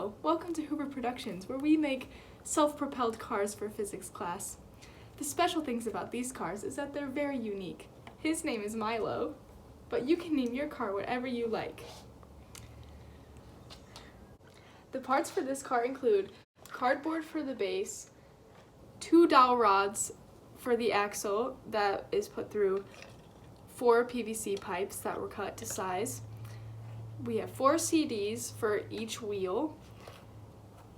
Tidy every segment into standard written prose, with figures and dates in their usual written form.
Milo. Welcome to Hoover Productions, where we make self-propelled cars for physics class. The special things about these cars is that they're very unique. His name is Milo, but you can name your car whatever you like. The parts for this car include cardboard for the base, 2 dowel rods for the axle that is put through 4 PVC pipes that were cut to size. We have 4 CDs for each wheel.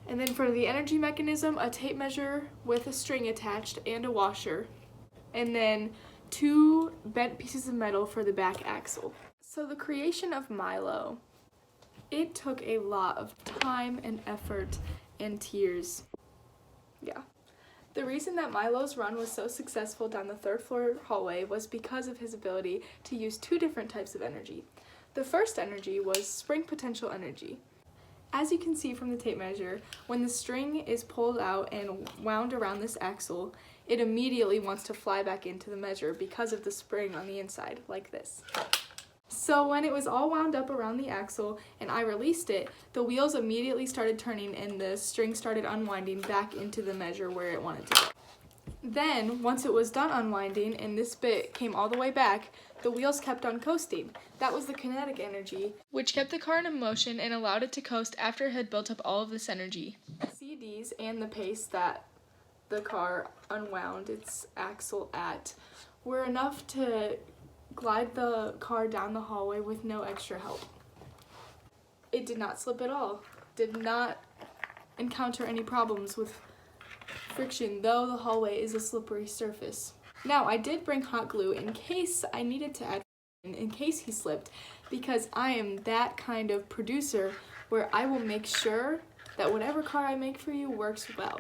And then for the energy mechanism, a tape measure with a string attached and a washer. And then 2 bent pieces of metal for the back axle. So the creation of Milo, it took a lot of time and effort and tears. Yeah. The reason that Milo's run was so successful down the 3rd floor hallway was because of his ability to use 2 different types of energy. The first energy was spring potential energy. As you can see from the tape measure, when the string is pulled out and wound around this axle, it immediately wants to fly back into the measure because of the spring on the inside, like this. So when it was all wound up around the axle and I released it, the wheels immediately started turning and the string started unwinding back into the measure where it wanted to go. Then, once it was done unwinding and this bit came all the way back, the wheels kept on coasting. That was the kinetic energy, which kept the car in motion and allowed it to coast after it had built up all of this energy. The CDs and the pace that the car unwound its axle at were enough to glide the car down the hallway with no extra help. It did not slip at all, did not encounter any problems with friction, though the hallway is a slippery surface. Now, I did bring hot glue in case I needed to add in case he slipped, because I am that kind of producer where I will make sure that whatever car I make for you works well.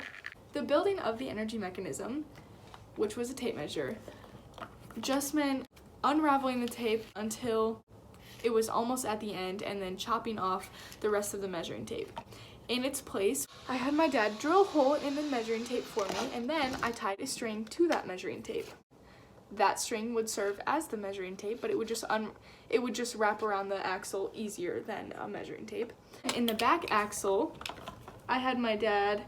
The building of the energy mechanism, which was a tape measure, just meant unraveling the tape until it was almost at the end and then chopping off the rest of the measuring tape. In its place, I had my dad drill a hole in the measuring tape for me, and then I tied a string to that measuring tape. That string would serve as the measuring tape, but it would just wrap around the axle easier than a measuring tape. In the back axle, I had my dad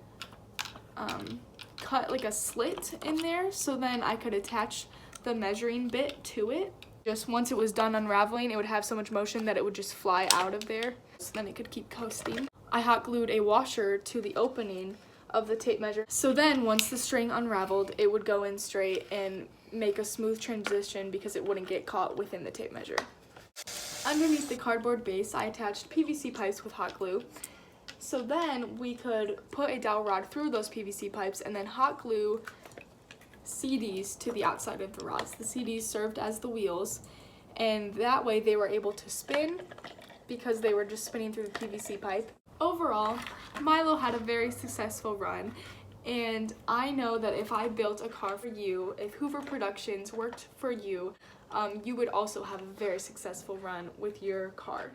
cut like a slit in there so then I could attach the measuring bit to it. Just once it was done unraveling, it would have so much motion that it would just fly out of there, so then it could keep coasting. I hot glued a washer to the opening of the tape measure, so then once the string unraveled, it would go in straight and make a smooth transition because it wouldn't get caught within the tape measure. Underneath the cardboard base, I attached PVC pipes with hot glue, so then we could put a dowel rod through those PVC pipes and then hot glue CDs to the outside of the rods. The CDs served as the wheels, and that way they were able to spin because they were just spinning through the PVC pipe. Overall, Milo had a very successful run, and I know that if I built a car for you, if Hoover Productions worked for you, you would also have a very successful run with your car.